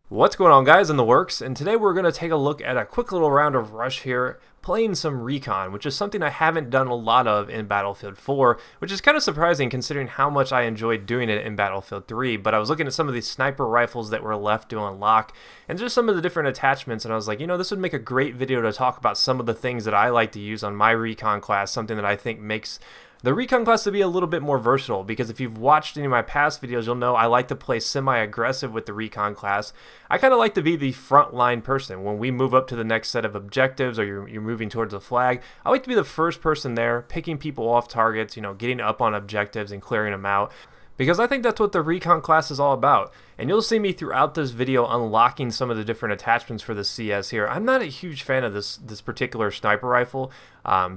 What's going on, guys, in the works? And today we're going to take a look at a quick little round of Rush here, playing some Recon, which is something I haven't done a lot of in Battlefield 4, which is kind of surprising considering how much I enjoyed doing it in Battlefield 3. But I was looking at some of these sniper rifles that were left to unlock and just some of the different attachments, and I was like, you know, this would make a great video to talk about some of the things that I like to use on my Recon class, something that I think makes the Recon class to be a little bit more versatile, because if you've watched any of my past videos, you'll know I like to play semi-aggressive with the Recon class. I kind of like to be the frontline person. When we move up to the next set of objectives, or you're moving towards a flag, I like to be the first person there, picking people off targets, you know, getting up on objectives and clearing them out, because I think that's what the Recon class is all about. And you'll see me throughout this video unlocking some of the different attachments for the CS here. I'm not a huge fan of this particular sniper rifle.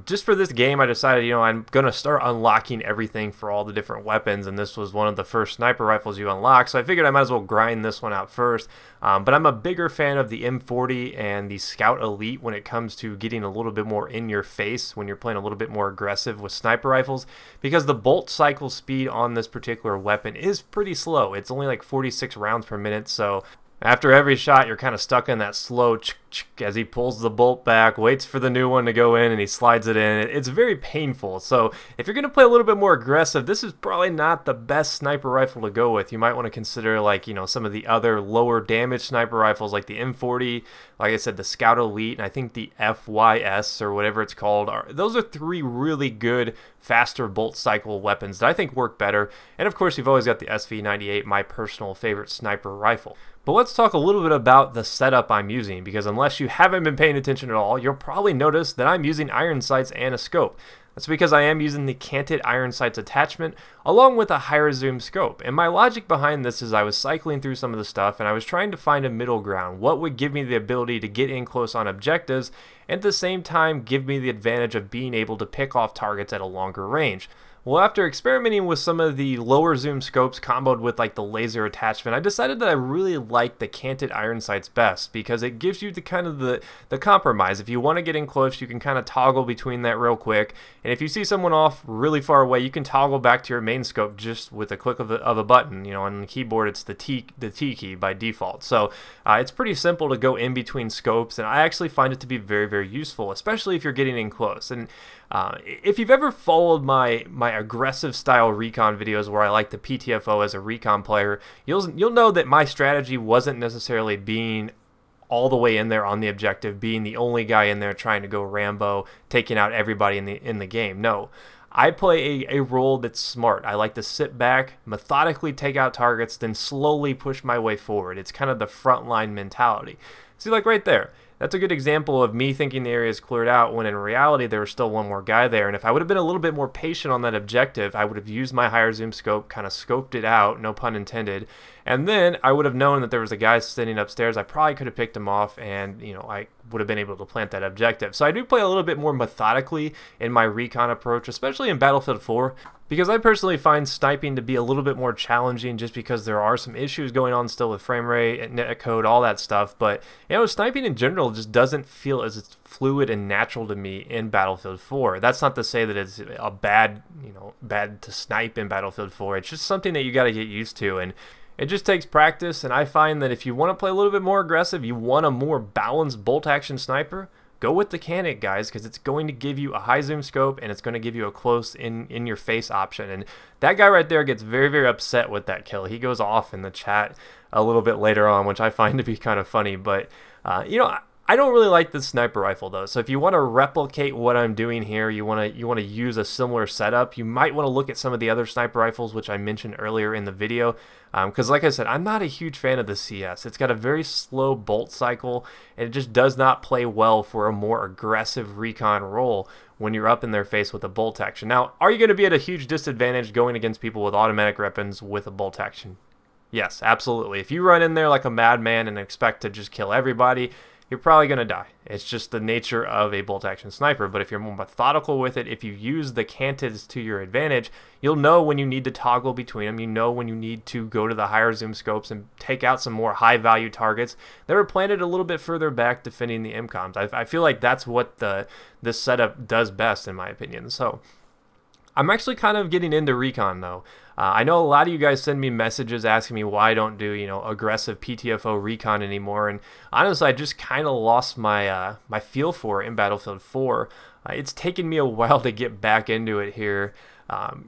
Just for this game, I decided, you know, I'm going to start unlocking everything for all the different weapons, and this was one of the first sniper rifles you unlock, so I figured I might as well grind this one out first. But I'm a bigger fan of the M40 and the Scout Elite when it comes to getting a little bit more in your face when you're playing a little bit more aggressive with sniper rifles, because the bolt cycle speed on this particular weapon is pretty slow. It's only like 46 rounds per minute, so after every shot you're kind of stuck in that slow as he pulls the bolt back, waits for the new one to go in, and he slides it in. It's very painful. So if you're going to play a little bit more aggressive, this is probably not the best sniper rifle to go with. You might want to consider, like, you know, some of the other lower damage sniper rifles like the M40, like I said, the Scout Elite, and I think the FYS or whatever it's called. Those are three really good faster bolt cycle weapons that I think work better. And of course, you've always got the SV98, my personal favorite sniper rifle. But let's talk a little bit about the setup I'm using, because unless you haven't been paying attention at all, you'll probably notice that I'm using iron sights and a scope. That's because I am using the Canted Ironsights attachment along with a higher zoom scope. And my logic behind this is I was cycling through some of the stuff and I was trying to find a middle ground. What would give me the ability to get in close on objectives and at the same time give me the advantage of being able to pick off targets at a longer range? Well, after experimenting with some of the lower zoom scopes comboed with like the laser attachment, I decided that I really like the Canted Ironsights best, because it gives you the kind of the compromise. If you want to get in close, you can kind of toggle between that real quick, and if you see someone off really far away, you can toggle back to your main scope just with a click of a button. You know, on the keyboard it's the T key by default. So it's pretty simple to go in between scopes, and I actually find it to be very useful, especially if you're getting in close. And if you've ever followed my aggressive style Recon videos where I like the PTFO as a Recon player, you'll know that my strategy wasn't necessarily being all the way in there on the objective, being the only guy in there trying to go Rambo, taking out everybody in the game. No, I play a role that's smart. I like to sit back, methodically take out targets, then slowly push my way forward. It's kind of the frontline mentality. See, like right there, that's a good example of me thinking the area is cleared out when in reality there was still one more guy there. And if I would have been a little bit more patient on that objective, I would have used my higher zoom scope, kind of scoped it out, no pun intended, and then I would have known that there was a guy sitting upstairs. I probably could have picked him off, and you know, I would have been able to plant that objective. So I do play a little bit more methodically in my Recon approach, especially in Battlefield 4, because I personally find sniping to be a little bit more challenging, just because there are some issues going on still with frame rate, netcode, all that stuff. But you know, sniping in general just doesn't feel as fluid and natural to me in Battlefield 4. That's not to say that it's a bad to snipe in Battlefield 4. It's just something that you got to get used to, and it just takes practice. And I find that if you want to play a little bit more aggressive, you want a more balanced bolt action sniper, go with the Canted, guys, because it's going to give you a high zoom scope and it's going to give you a close in your face option. And that guy right there gets very upset with that kill. He goes off in the chat a little bit later on, which I find to be kind of funny. But you know, I don't really like the sniper rifle though. So if you want to replicate what I'm doing here, you want to use a similar setup, you might want to look at some of the other sniper rifles which I mentioned earlier in the video, because like I said, I'm not a huge fan of the CS. It's got a very slow bolt cycle, and it just does not play well for a more aggressive Recon role when you're up in their face with a bolt action. Now, are you going to be at a huge disadvantage going against people with automatic weapons with a bolt action? Yes, absolutely. If you run in there like a madman and expect to just kill everybody, you're probably going to die. It's just the nature of a bolt action sniper. But if you're more methodical with it, if you use the Canteds to your advantage, you'll know when you need to toggle between them. You know when you need to go to the higher zoom scopes and take out some more high value targets that are planted a little bit further back defending the MCOMs. I feel like that's what this setup does best, in my opinion. So I'm actually kind of getting into Recon though. I know a lot of you guys send me messages asking me why I don't do, aggressive PTFO Recon anymore, and honestly, I just kind of lost my my feel for it in Battlefield 4. It's taken me a while to get back into it here.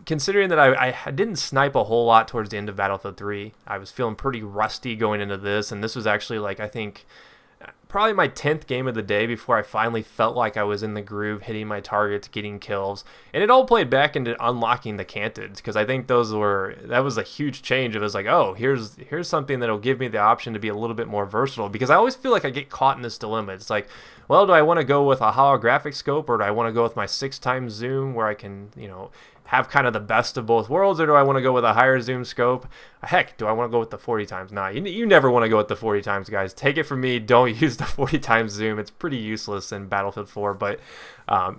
Considering that I didn't snipe a whole lot towards the end of Battlefield 3, I was feeling pretty rusty going into this, and this was actually like, I think, probably my 10th game of the day before I finally felt like I was in the groove, hitting my targets, getting kills, and it all played back into unlocking the Canteds, because I think that was a huge change. It was like, oh, here's something that'll give me the option to be a little bit more versatile, because I always feel like I get caught in this dilemma. It's like, well, do I want to go with a holographic scope, or do I want to go with my 6x zoom where I can, have kind of the best of both worlds, or do I want to go with a higher zoom scope? Heck, do I want to go with the 40 times? Nah, you never want to go with the 40 times, guys. Take it from me, don't use the 40 times zoom. It's pretty useless in Battlefield 4, but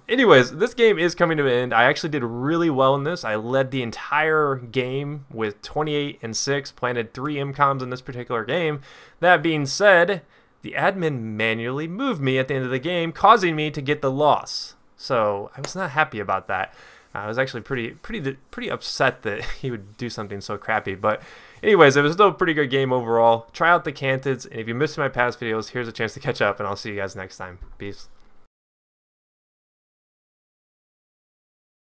anyways, this game is coming to an end. I actually did really well in this. I led the entire game with 28 and 6, planted 3 MCOMs in this particular game. That being said, the admin manually moved me at the end of the game, causing me to get the loss. So I was not happy about that. I was actually pretty upset that he would do something so crappy. But anyways, it was still a pretty good game overall. Try out the Canteds, and if you missed my past videos, here's a chance to catch up, and I'll see you guys next time. Peace.